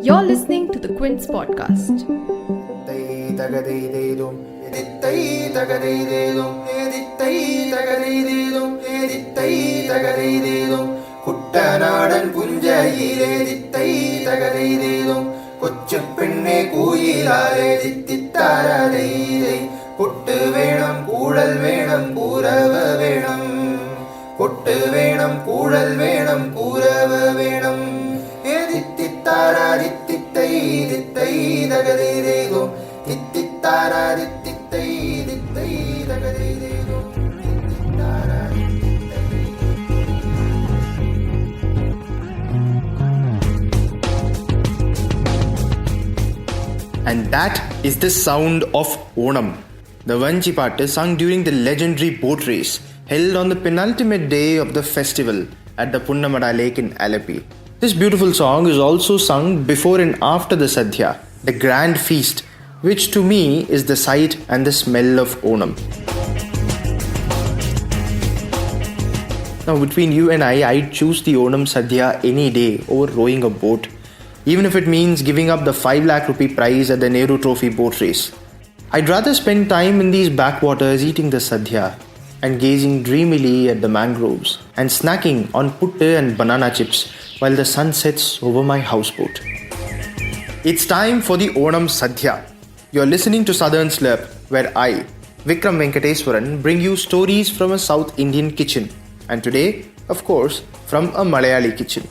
You're listening to the Quint's podcast. കുട്ടനാടൻ പുഞ്ചയിലേതിത്തൈ തകതൈതേതും കൊച്ചുപെണ്ണെ കൂയിലാരെ തിത്തിത്താരതൈതൈ പൊട്ട് വേണം കൂടൽ വേണം കൂരവ വേണം പൊട്ട് വേണം കൂടൽ വേണം കൂരവ വേണം തിത്തിത്താരാതിത്തിത്തൈ തിത്തൈ തകതൈതേതും തിത്തിത്താരാതിത്തിത്തൈ തിത്തൈ തകതൈതേതും. And that is the sound of Onam. The Vanchi part is sung during the legendary boat race held on the penultimate day of the festival at the Punnamada Lake in Alleppey. This beautiful song is also sung before and after the Sadhya, the grand feast, which to me is the sight and the smell of Onam. Now between you and I'd choose the Onam Sadhya any day over rowing a boat, even if it means giving up the 5 lakh rupee prize at the Nehru Trophy boat race. I'd rather spend time in these backwaters eating the sadhya and gazing dreamily at the mangroves and snacking on puttu and banana chips while the sun sets over my houseboat. It's time for the Onam Sadhya. You're listening to Southern Slurp, where I, Vikram Venkateswaran, bring you stories from a South Indian kitchen. And today, of course, from a Malayali kitchen.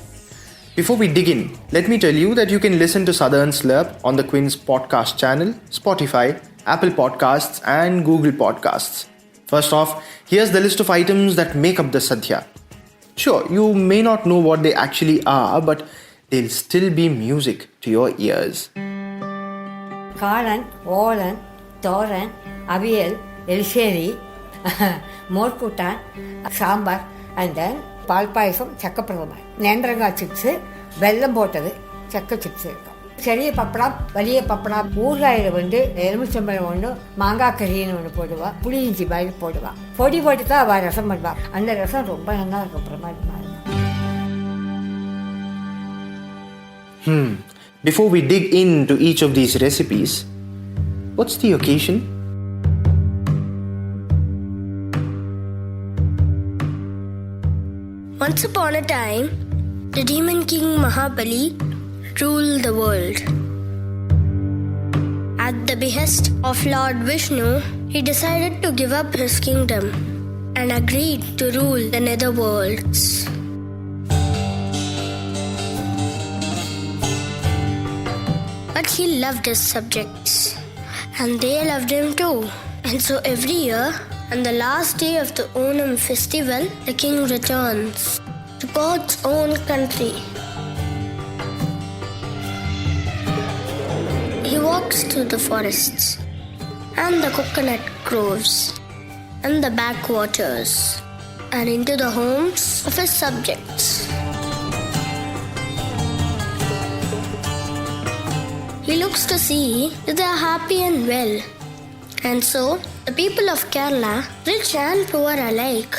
Before we dig in, let me tell you that you can listen to Southern Slurp on the Quint's podcast channel, Spotify, Apple Podcasts and Google Podcasts. First off, here's the list of items that make up the Sadhya. Sure, you may not know what they actually are, but they'll still be music to your ears. Kalan, Olan, Thoran, Aviel, Elsheri, Morkutan, Sambar, and then palpayasam சக்கப்பிரதமாய் நேந்திரங்காய் chips வெல்லம் போட்டது சக்க chips இருக்கும். பெரிய பப்படம் வலிய பப்படம் ஊறுகாயில் எலுமிச்சம்பழம் ஒன்று மாங்காய் கறின்னு ஒன்று போடுவா, புளி இஞ்சி பாயில் போடுவா, பொடி போட்டு தான் அவள் ரசம் பண்ணுவா. அந்த ரசம் ரொம்ப நல்லா இருக்கும், பிரமாதமாக இருக்கும். Before we dig into each of these recipes, what's the occasion? Once upon a time, the demon king Mahabali ruled the world. At the behest of Lord Vishnu, he decided to give up his kingdom and agreed to rule the netherworlds. But he loved his subjects, and they loved him too. And so every year, on the last day of the Onam festival, the king returns to God's own country. He walks through the forests and the coconut groves and the backwaters and into the homes of his subjects. He looks to see that they are happy and well. And so, the people of Kerala, rich and poor alike,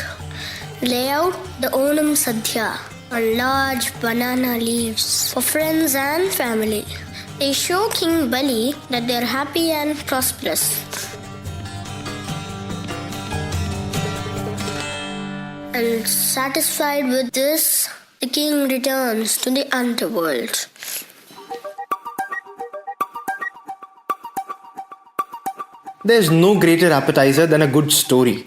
lay out the Onam Sadhya on large banana leaves for friends and family. They show King Bali that they are happy and prosperous. And satisfied with this, the king returns to the underworld. There's no greater appetizer than a good story.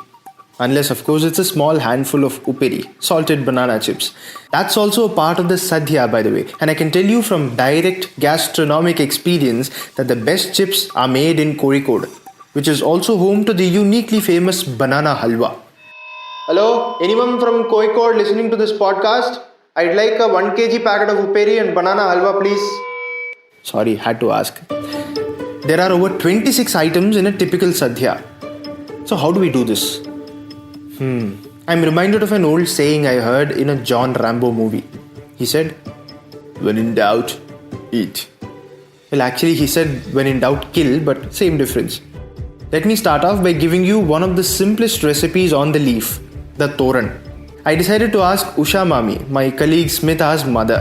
Unless, of course, it's a small handful of uperi, salted banana chips. That's also a part of the sadhya, by the way. And I can tell you from direct gastronomic experience that the best chips are made in Kozhikode, which is also home to the uniquely famous banana halwa. Hello, anyone from Kozhikode listening to this podcast? I'd like a 1 kg packet of uperi and banana halwa, please. Sorry, had to ask. There are over 26 items in a typical sadhya. So how do we do this? I'm reminded of an old saying I heard in a John Rambo movie. He said, "When in doubt, eat." Well, actually he said, "When in doubt, kill," but same difference. Let me start off by giving you one of the simplest recipes on the leaf, the thoran. I decided to ask Usha Mami, my colleague Smita's mother.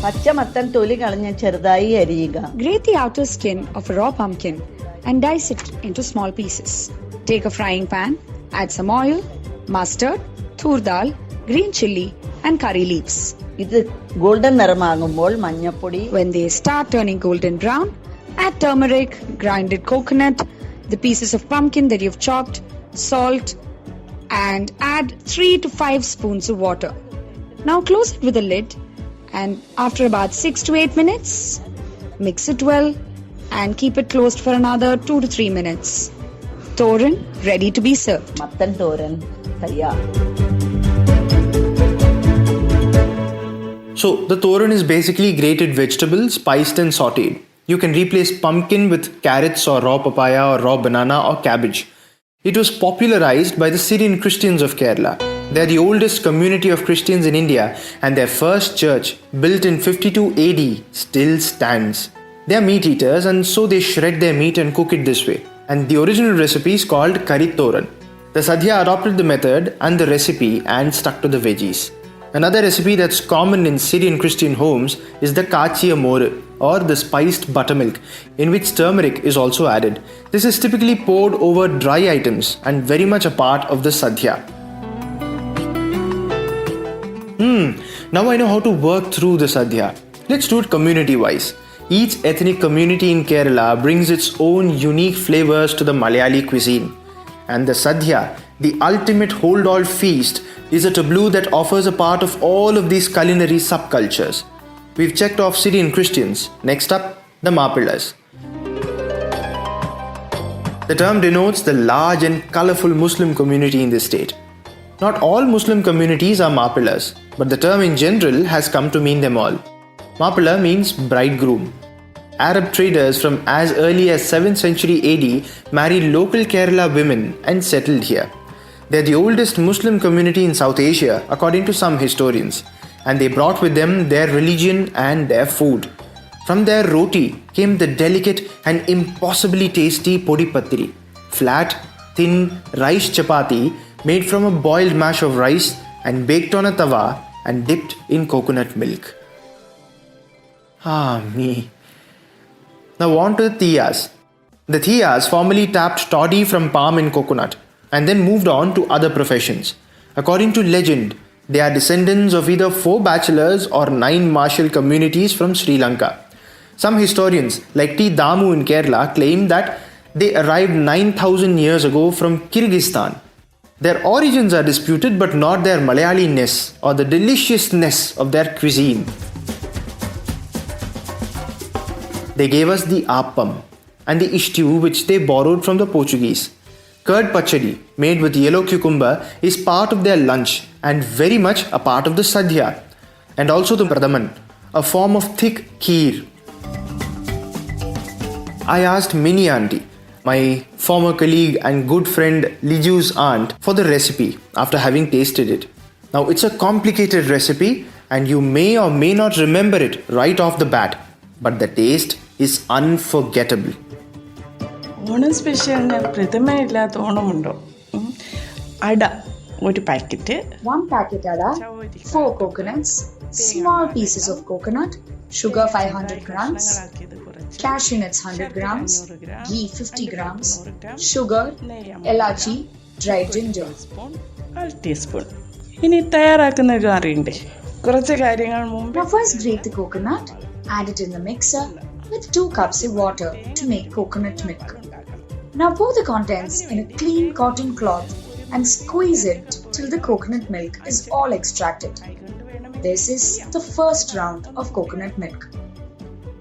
പച്ചമത്തൻ തൊലി കളഞ്ഞ് ചെറുതായി അരിയുക. Grate the outer skin of a raw pumpkin and dice it into small pieces. Take a frying pan, add some oil, mustard, tur dal, green chilli and curry leaves. ഇത് golden നിറമാകുമ്പോൾ മഞ്ഞപ്പൊടി. When they start turning golden brown, add turmeric, grinded coconut, the pieces of pumpkin that you've chopped, salt, and add 3 to 5 spoons of water. Now close it with a lid, and after about 6 to 8 minutes, mix it well and keep it closed for another 2 to 3 minutes. Thoran ready to be served. മത്തൻ തോരൻ തയ്യാർ. So, the thoran is basically grated vegetables, spiced and sauteed. You can replace pumpkin with carrots or raw papaya or raw banana or cabbage. It was popularized by the Syrian Christians of Kerala. They are the oldest community of Christians in India, and their first church, built in 52 AD, still stands. They are meat eaters, and so they shred their meat and cook it this way. And the original recipe is called Curry Thoran. The Sadhya adopted the method and the recipe and stuck to the veggies. Another recipe that's common in Syrian Christian homes is the kachiya more, or the spiced buttermilk, in which turmeric is also added. This is typically poured over dry items and very much a part of the Sadhya. Now I know how to work through the Sadhya. Let's do it community-wise. Each ethnic community in Kerala brings its own unique flavors to the Malayali cuisine. And the Sadhya, the ultimate hold-all feast, is a tableau that offers a part of all of these culinary subcultures. We've checked off Syrian Christians. Next up, the Mappilas. The term denotes the large and colorful Muslim community in this state. Not all Muslim communities are Mappilas, but the term in general has come to mean them all. Mappila means bridegroom. Arab traders from as early as 7th century AD married local Kerala women and settled here. They're the oldest Muslim community in South Asia, according to some historians, and they brought with them their religion and their food. From their roti came the delicate and impossibly tasty podi patri, flat, thin rice chapati made from a boiled mash of rice and baked on a tawa and dipped in coconut milk. Me. Now on to the Tiyas. The Tiyas formerly tapped toddy from palm and coconut and then moved on to other professions. According to legend, they are descendants of either 4 bachelors or 9 martial communities from Sri Lanka. Some historians, like T. Damu in Kerala, claim that they arrived 9,000 years ago from Kyrgyzstan. Their origins are disputed, but not their Malayali-ness or the deliciousness of their cuisine. They gave us the appam and the ishtu, which they borrowed from the Portuguese. Curd pachadi, made with yellow cucumber, is part of their lunch and very much a part of the sadhya. And also the pradaman, a form of thick kheer. I asked Mini Auntie, my former colleague and good friend Liju's aunt, for the recipe after having tasted it. Now it's a complicated recipe and you may or may not remember it right off the bat, but the taste is unforgettable. Onam സ്പെഷ്യലിന് പ്രഥമയില്ലാത്ത ഓണമുണ്ടോ? അട ഒരു packet. 1 packet ada, 4 coconuts, small pieces of coconut, sugar 500 grams, cashew nuts 100 grams, ghee 50 grams, sugar, elachi, dried ginger. 1 teaspoon. ഇനി തയ്യാറാക്കുന്ന ഒരു അറിയണ്ടേ? കുറച്ച് കാര്യങ്ങൾ മുമ്പ്. Now first grate the coconut, add it in the mixer with 2 cups of water to make coconut milk. Now pour the contents in a clean cotton cloth and squeeze it till the coconut milk is all extracted. This is the first round of coconut milk.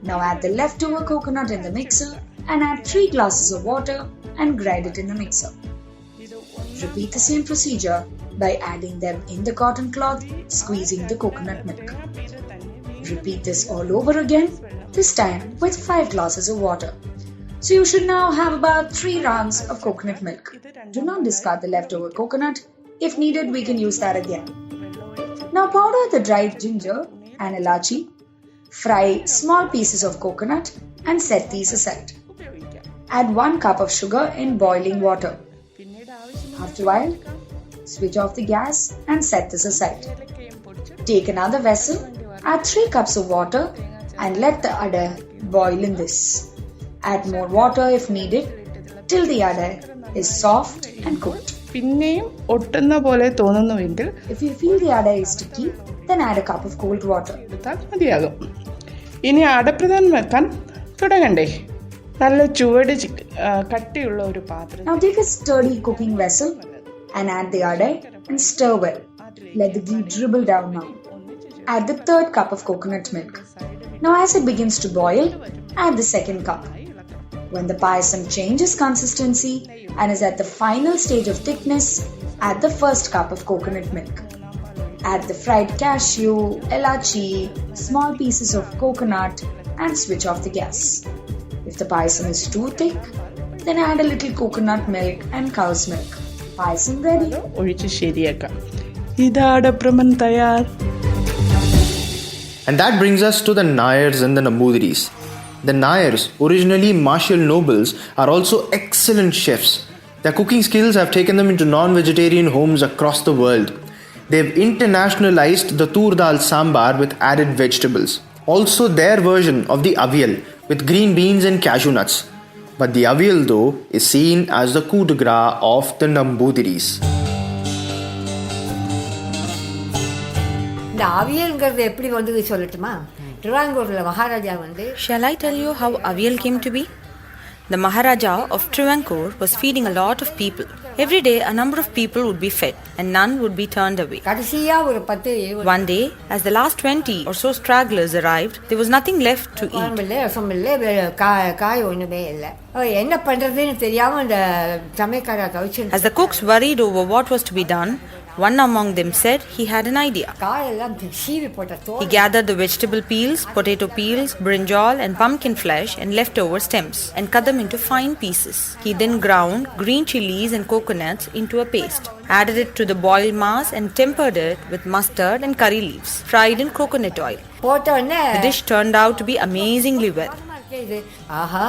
Now add the leftover coconut in the mixer and add 3 glasses of water and grind it in the mixer. Repeat the same procedure by adding them in the cotton cloth, squeezing the coconut milk. Repeat this all over again, this time with 5 glasses of water. So you should now have about 3 rounds of coconut milk. Do not discard the leftover coconut. If needed, we can use that again. Now powder the dried ginger and elachi. Fry small pieces of coconut and set these aside. Add 1 cup of sugar in boiling water. After a while, switch off the gas and set this aside. Take another vessel, add 3 cups of water and let the udder boil in this. Add more water if needed till the udder is soft and cooked. പിന്നെയും ഒട്ടുന്ന പോലെ തോന്നുന്നുവെങ്കിൽ If you feel the udder is sticky, then add a cup of cold water. എടുത്താൽ മതിയാകും. ഇനി അടപ്രഥമൻ വെക്കാൻ തുടങ്ങണ്ടേ? നല്ല ചുവട് കട്ടിയുള്ള ഒരു പാത്രം. Now take a sturdy cooking vessel and add the udder and stir well. Let the ghee dribble down now. Add the 3rd cup of coconut milk. Now as it begins to boil, add the 2nd cup. When the payasam changes consistency and is at the final stage of thickness, add the 1st cup of coconut milk. Add the fried cashew, elachi, small pieces of coconut and switch off the gas. If the payasam is too thick, then add a little coconut milk and cow's milk. Payasam ready. ഒഴിച്ച് ശരിയാക്കാം. ഇതാ അടപ്രഥമൻ തയ്യാർ. And that brings us to the Nayars and the Nambudiris. The Nayars, originally martial nobles, are also excellent chefs. Their cooking skills have taken them into non-vegetarian homes across the world. They have internationalized the tur dal sambar with added vegetables. Also their version of the avial with green beans and cashew nuts. But the avial though is seen as the coup de grace of the Nambudiris. இந்த அவியல்ங்கிறது எப்படி வந்தது சொல்லட்டுமா? திருவாங்கூரில் மகாராஜா வந்து Shall I tell you how avial came to be? The Maharaja of Travancore was feeding a lot of people. Every day a number of people would be fed and none would be turned away. கடைசியாக ஒரு 10 One day, as the last 20 or so stragglers arrived, there was nothing left to eat. குழம்பில்லை, ரசம் இல்லை, காய் ஒன்றுமே இல்லை. என்ன பண்ணுறதுன்னு தெரியாமல் அந்த சமையக்காரா கவிச்சு. As the cooks worried over what was to be done, one among them said he had an idea. காயெல்லாம் சீவி போட்ட He gathered the vegetable peels, potato peels, brinjal and pumpkin flesh and leftover stems and cut them into fine pieces. He then ground green chilies and coconuts into a paste, added it to the boiled mass and tempered it with mustard and curry leaves, fried in coconut oil. போட்டோன்னே The dish turned out to be amazingly well. ஆஹா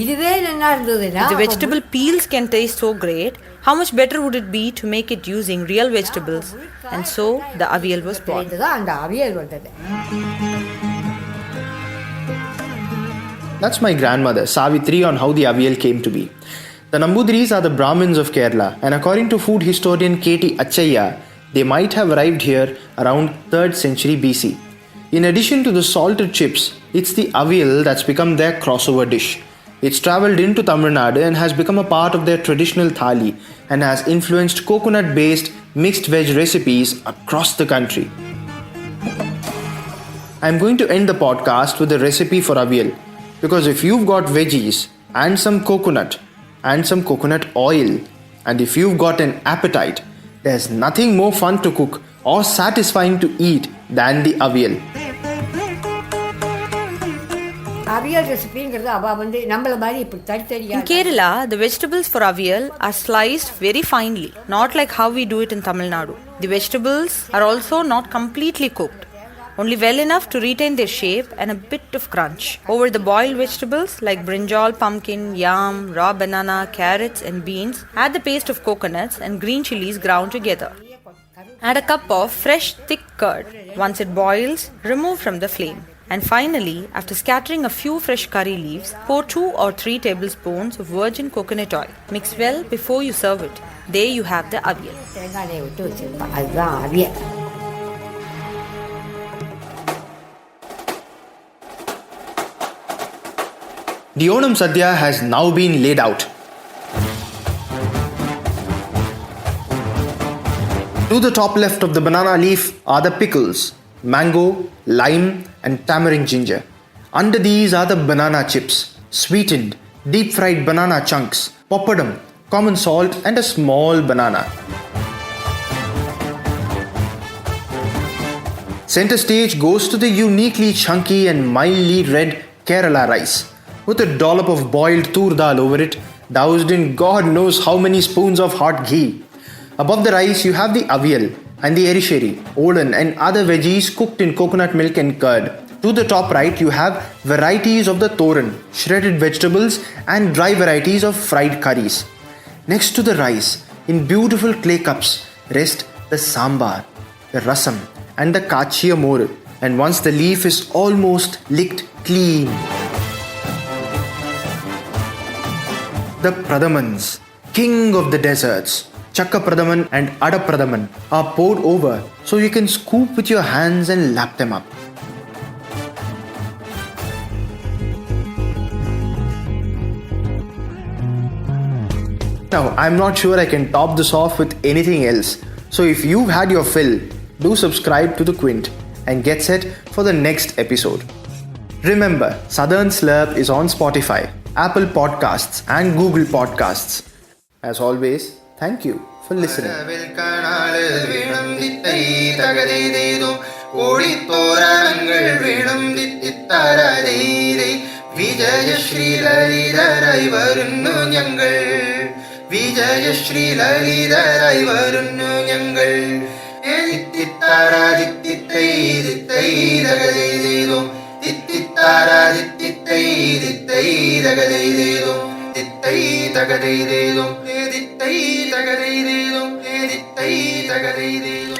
இதுவே நல்லா இருந்ததுன்னா If the vegetable peels can taste so great, how much better would it be to make it using real vegetables? And so the avial was born. அந்த அவியல் வந்தது. That's my grandmother, Savitri, on how the avial came to be. The Nambudiris are the Brahmins of Kerala, and according to food historian K.T. Achaya, they might have arrived here around 3rd century BC. In addition to the salted chips, it's the avial that's become their crossover dish. It's travelled into Tamil Nadu and has become a part of their traditional thali and has influenced coconut-based mixed veg recipes across the country. I'm going to end the podcast with a recipe for avial, because if you've got veggies and some coconut and some coconut oil, and if you've got an appetite, there's nothing more fun to cook or satisfying to eat than the avial. அவியல் ரெசிபிங்கிறது அவ வந்து நம்மள மாதிரி இப்படி தனித்தனியா. In Kerala, the vegetables for avial are sliced very finely, not like how we do it in Tamil Nadu. The vegetables are also not completely cooked, only well enough to retain their shape and a bit of crunch. Over the boiled vegetables like brinjal, pumpkin, yam, raw banana, carrots and beans, add the paste of coconuts and green chilies ground together. Add a cup of fresh thick curd. Once it boils, remove from the flame. And finally, after scattering a few fresh curry leaves, pour 2 or 3 tablespoons of virgin coconut oil. Mix well before you serve it. There you have the avial. தேங்காய் எண்ணெய் விட்டு வச்சிருப்பா, அதுதான் அவியல். The Onam Sadhya has now been laid out. To the top left of the banana leaf are the pickles, mango, lime and tamarind ginger. Under these are the banana chips, sweetened, deep fried banana chunks, poppadom, common salt and a small banana. Center stage goes to the uniquely chunky and mildly red Kerala rice, with a dollop of boiled tur dal over it, doused in God knows how many spoons of hot ghee. Above the rice you have the avial and the erisheri, olan and other veggies cooked in coconut milk and curd. To the top right you have varieties of the thoran, shredded vegetables and dry varieties of fried curries. Next to the rice In beautiful clay cups rest the sambar, the rasam, and the kachiya more. And once the leaf is almost licked clean, the pradamans, king of the desserts, Chakka Pradaman and Ada Pradaman, are poured over so you can scoop with your hands and lap them up. Now, I'm not sure I can top this off with anything else. So if you've had your fill, do subscribe to the Quint and get set for the next episode. Remember, Southern Slurp is on Spotify, Apple Podcasts and Google Podcasts. As always, thank you for listening. വിജയശ്രീ ലളിതരായി വരുന്നു ഞങ്ങൾ തിത്തിത്താരാതിത്തിത്തൈ തിത്തൈ തകതൈതേതോ തിത്തിത്താരാതിത്തിത്തൈ തിത്തൈ തകതൈതേതോ തിത്തൈ തകതൈതേതോ തിത്തൈ തകതൈതേതോ തിത്തൈ തകതൈതേതോ